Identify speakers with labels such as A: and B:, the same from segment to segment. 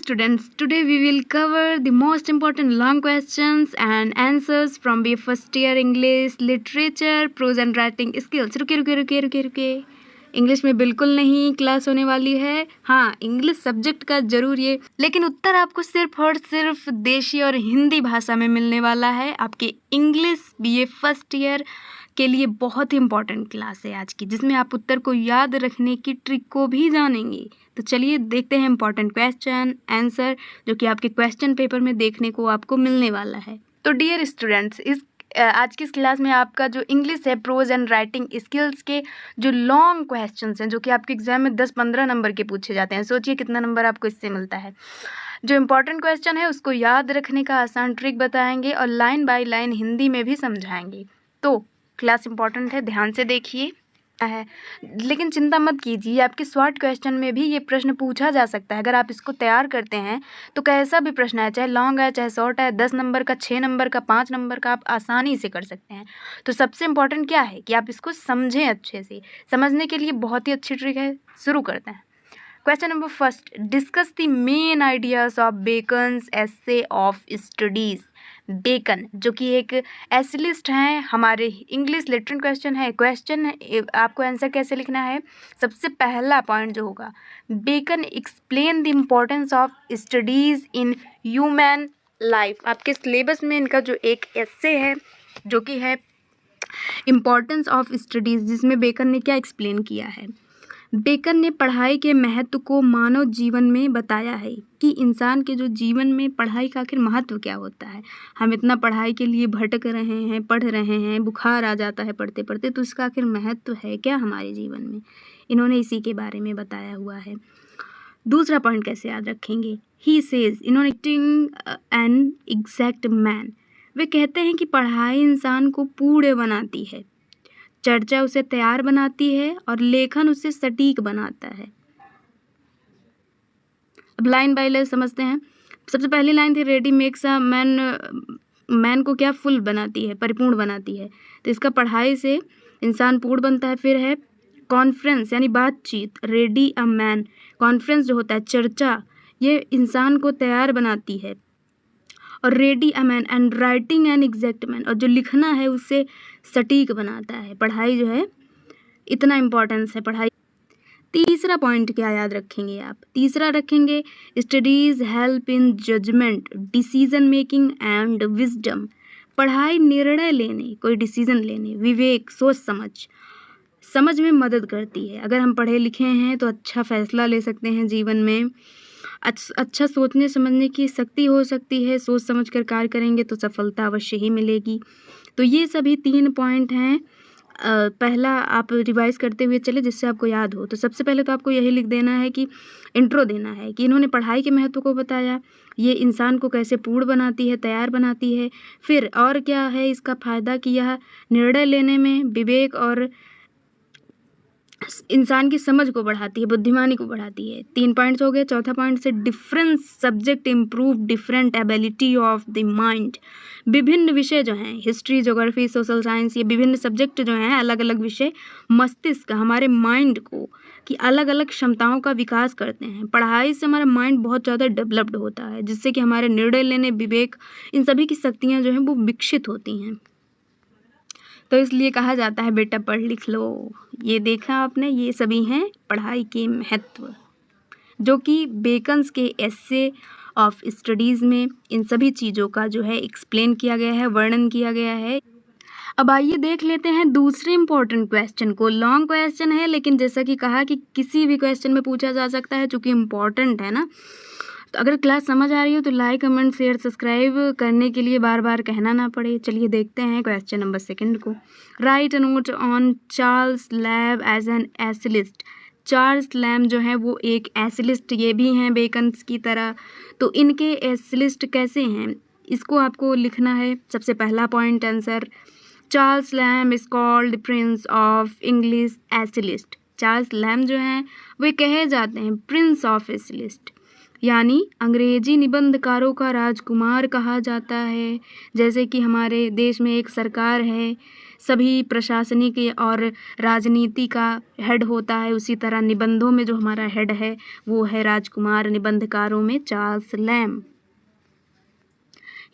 A: students, today we will cover the most important long questions and answers from BA first year English literature prose and writing skills। रुके English में बिल्कुल नहीं class होने वाली है। हाँ, इंग्लिश सब्जेक्ट का जरूर ये, लेकिन उत्तर आपको सिर्फ और सिर्फ देशी और हिंदी भाषा में मिलने वाला है। आपके इंग्लिश BA फर्स्ट ईयर के लिए बहुत ही इंपॉर्टेंट क्लास है आज की, जिसमें आप उत्तर को याद रखने की ट्रिक को भी जानेंगे। तो चलिए देखते हैं इंपॉर्टेंट क्वेश्चन आंसर जो कि आपके क्वेश्चन पेपर में देखने को आपको मिलने वाला है। तो डियर स्टूडेंट्स, आज की इस क्लास में आपका जो इंग्लिश है प्रोज एंड राइटिंग स्किल्स के जो लॉन्ग क्वेश्चंस हैं, जो कि आपके एग्जाम में 10-15 नंबर के पूछे जाते हैं। सोचिए कितना नंबर आपको इससे मिलता है। जो इम्पोर्टेंट क्वेश्चन है उसको याद रखने का आसान ट्रिक बताएंगे और लाइन बाय लाइन हिंदी में भी समझाएंगे। तो क्लास इंपॉर्टेंट है, ध्यान से देखिए है, लेकिन चिंता मत कीजिए, आपके शॉर्ट क्वेश्चन में भी ये प्रश्न पूछा जा सकता है। अगर आप इसको तैयार करते हैं तो कैसा भी प्रश्न है, चाहे लॉन्ग है चाहे शॉर्ट है, 10 नंबर का, 6 नंबर का, 5 नंबर का, आप आसानी से कर सकते हैं। तो सबसे इम्पोर्टेंट क्या है कि आप इसको समझें अच्छे से। समझने के लिए बहुत ही अच्छी ट्रिक है, शुरू करते हैं। Question number first, discuss the main ideas of Bacon's essay of studies. Bacon जो कि एक एसिलिस्ट हैं, हमारे इंग्लिश लिटरेचर क्वेश्चन है। क्वेश्चन आपको आंसर कैसे लिखना है, सबसे पहला पॉइंट जो होगा, Bacon explain the importance of studies in human life. आपके सिलेबस में इनका जो एक एस्से है जो कि है इम्पोर्टेंस ऑफ स्टडीज़, जिसमें बेकन ने क्या एक्सप्लेन किया है। बेकन ने पढ़ाई के महत्व को मानव जीवन में बताया है कि इंसान के जो जीवन में पढ़ाई का आखिर महत्व क्या होता है। हम इतना पढ़ाई के लिए भटक रहे हैं, पढ़ रहे हैं, बुखार आ जाता है पढ़ते पढ़ते, तो इसका आखिर महत्व है क्या हमारे जीवन में। इन्होंने इसी के बारे में बताया हुआ है। दूसरा पॉइंट कैसे याद रखेंगे, ही सेज, इन्होंने एन एग्जैक्ट मैन, वे कहते हैं कि पढ़ाई इंसान को पूर्ण बनाती है, चर्चा उसे तैयार बनाती है और लेखन उसे सटीक बनाता है। अब लाइन बाय लाइन समझते हैं। सबसे पहली लाइन थी, ready makes a man, man को क्या फुल बनाती है, परिपूर्ण बनाती है। तो इसका पढ़ाई से इंसान पूर्ण बनता है। फिर है कॉन्फ्रेंस यानी बातचीत, रेडी अ मैन, कॉन्फ्रेंस जो होता है चर्चा, ये इंसान को तैयार बनाती है। और ready a man and writing an exact man, और जो लिखना है उससे सटीक बनाता है। पढ़ाई जो है इतना इम्पोर्टेंस है पढ़ाई। तीसरा पॉइंट क्या याद रखेंगे आप, तीसरा रखेंगे studies help in judgement, decision making and wisdom. पढ़ाई निर्णय लेने, कोई डिसीजन लेने, विवेक, सोच समझ में मदद करती है। अगर हम पढ़े लिखे हैं तो अच्छा फैसला ले सकते हैं जीवन में, अच्छा सोचने समझने की शक्ति हो सकती है, सोच समझ कर कार्य करेंगे तो सफलता अवश्य ही मिलेगी। तो ये सभी 3 पॉइंट हैं। पहला आप रिवाइज करते हुए चले जिससे आपको याद हो। तो सबसे पहले तो आपको यही लिख देना है कि इंट्रो देना है कि इन्होंने पढ़ाई के महत्व को बताया, ये इंसान को कैसे पूर्ण बनाती है, तैयार बनाती है। फिर और क्या है इसका फ़ायदा कि यह निर्णय लेने में विवेक और इंसान की समझ को बढ़ाती है, बुद्धिमानी को बढ़ाती है। 3 पॉइंट्स हो गए। चौथा पॉइंट से different subject improve different ability of the mind. विभिन्न विषय जो हैं, हिस्ट्री, ज्योग्राफी, सोशल साइंस, ये विभिन्न सब्जेक्ट जो हैं, अलग अलग विषय मस्तिष्क, हमारे माइंड को की अलग अलग क्षमताओं का विकास करते हैं। पढ़ाई से हमारा माइंड बहुत ज़्यादा डेवलप्ड होता है, जिससे कि हमारे निर्णय लेने, विवेक, इन सभी की शक्तियाँ जो हैं वो विकसित होती हैं। तो इसलिए कहा जाता है बेटा पढ़ लिख लो। ये देखा आपने, ये सभी हैं पढ़ाई के महत्व, जो कि बेकन्स के एस्से ऑफ स्टडीज़ में इन सभी चीज़ों का जो है एक्सप्लेन किया गया है, वर्णन किया गया है। अब आइए देख लेते हैं दूसरे इम्पोर्टेंट क्वेश्चन को। लॉन्ग क्वेश्चन है, लेकिन जैसा कि कहा कि किसी भी क्वेश्चन में पूछा जा सकता है, चूँकि इम्पोर्टेंट है ना। तो अगर क्लास समझ आ रही हो तो लाइक, कमेंट, शेयर, सब्सक्राइब करने के लिए बार बार कहना ना पड़े। चलिए देखते हैं क्वेश्चन नंबर 2 को। Write a note on Charles Lamb as an essayist. Charles Lamb जो है वो एक एसिलिस्ट, ये भी हैं बेकन्स की तरह। तो इनके एसिलिस्ट कैसे हैं, इसको आपको लिखना है। सबसे पहला point answer, Charles Lamb is called prince of English essayist. Charles Lamb जो हैं वे कहे जाते हैं प्रिंस ऑफ एसिलिस्ट, यानी अंग्रेजी निबंधकारों का राजकुमार कहा जाता है। जैसे कि हमारे देश में एक सरकार है, सभी प्रशासनिक और राजनीति का हेड होता है, उसी तरह निबंधों में जो हमारा हेड है वो है राजकुमार, निबंधकारों में चार्ल्स लैम्ब।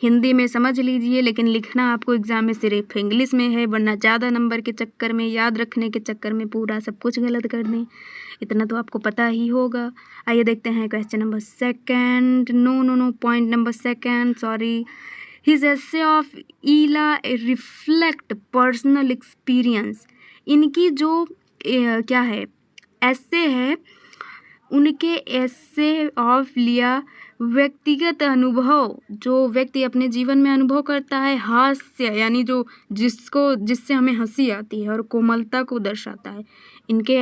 A: हिंदी में समझ लीजिए, लेकिन लिखना आपको एग्जाम में सिर्फ इंग्लिश में है, वरना ज़्यादा नंबर के चक्कर में, याद रखने के चक्कर में पूरा सब कुछ गलत कर दें, इतना तो आपको पता ही होगा। आइए देखते हैं question number second. No point number second, sorry. His essay of Elia reflect personal experience. इनकी जो क्या है एसे है, उनके एसे ऑफ लिया व्यक्तिगत अनुभव, जो व्यक्ति अपने जीवन में अनुभव करता है, हास्य यानी जो जिससे हमें हंसी आती है, और कोमलता को दर्शाता है। इनके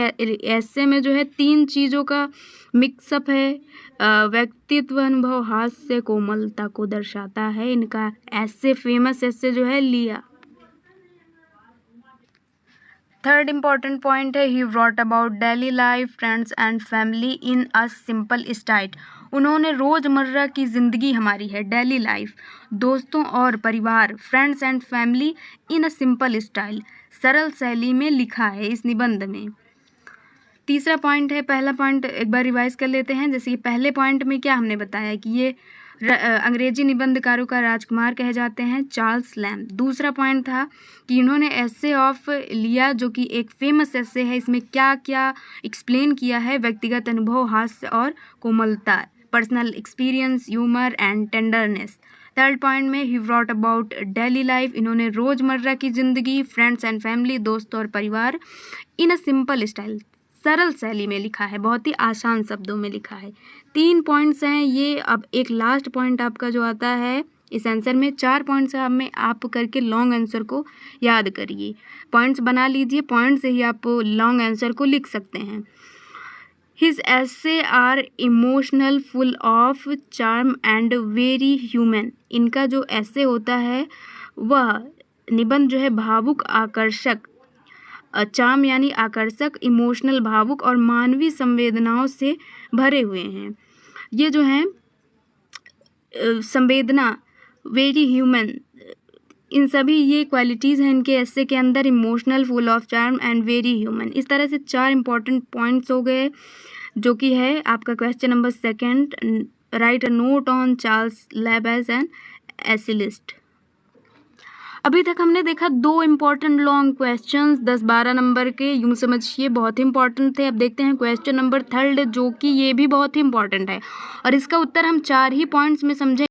A: ऐसे में जो है 3 चीज़ों का मिक्सअप है, व्यक्तित्व, अनुभव, हास्य, कोमलता को दर्शाता है। इनका ऐसे फेमस ऐसे जो है लिया। थर्ड इम्पॉर्टेंट पॉइंट है, ही wrote about daily life, friends and family in a simple style. उन्होंने रोज़मर्रा की ज़िंदगी हमारी है, डेली लाइफ, दोस्तों और परिवार, friends and family in a simple style, सरल शैली में लिखा है इस निबंध में। तीसरा पॉइंट है, पहला पॉइंट एक बार रिवाइज कर लेते हैं। जैसे कि पहले पॉइंट में क्या हमने बताया कि ये अंग्रेजी निबंधकारों का राजकुमार कहे जाते हैं, चार्ल्स लैम्ब। दूसरा पॉइंट था कि इन्होंने एसे ऑफ लिया, जो कि एक फेमस एसे है, इसमें क्या क्या एक्सप्लेन किया है, व्यक्तिगत अनुभव, हास्य और कोमलता, personal experience, humour and tenderness. Third point में ही wrote अबाउट डेली लाइफ, इन्होंने रोज़मर्रा की ज़िंदगी, फ्रेंड्स एंड फैमिली, दोस्त और परिवार, इन अ सिंपल स्टाइल, सरल शैली में लिखा है, बहुत ही आसान शब्दों में लिखा है। 3 पॉइंट्स हैं ये। अब एक लास्ट पॉइंट आपका जो आता है इस आंसर में, 4 पॉइंट्स में आप करके लॉन्ग आंसर को याद करिए, पॉइंट्स बना लीजिए, पॉइंट से ही आप लॉन्ग आंसर को लिख सकते हैं। His essay are emotional, full of charm and very human. इनका जो ऐसे होता है वह निबंध जो है भावुक, आकर्षक, चार्म यानी आकर्षक, इमोशनल भावुक और मानवीय संवेदनाओं से भरे हुए हैं। ये जो हैं संवेदना, वेरी ह्यूमन, इन सभी ये क्वालिटीज़ हैं इनके ऐसे के अंदर, emotional, full of charm and very human. इस तरह से 4 इंपॉर्टेंट पॉइंट्स हो गए, जो कि है आपका question number second. Write a note on Charles Lamb as an essayist. अभी तक हमने देखा 2 इम्पॉर्टेंट लॉन्ग क्वेश्चंस 10-12 नंबर के, यूँ समझिए बहुत इंपॉर्टेंट थे। अब देखते हैं क्वेश्चन नंबर थर्ड, जो कि ये भी बहुत ही इंपॉर्टेंट है, और इसका उत्तर हम 4 ही पॉइंट्स में समझें।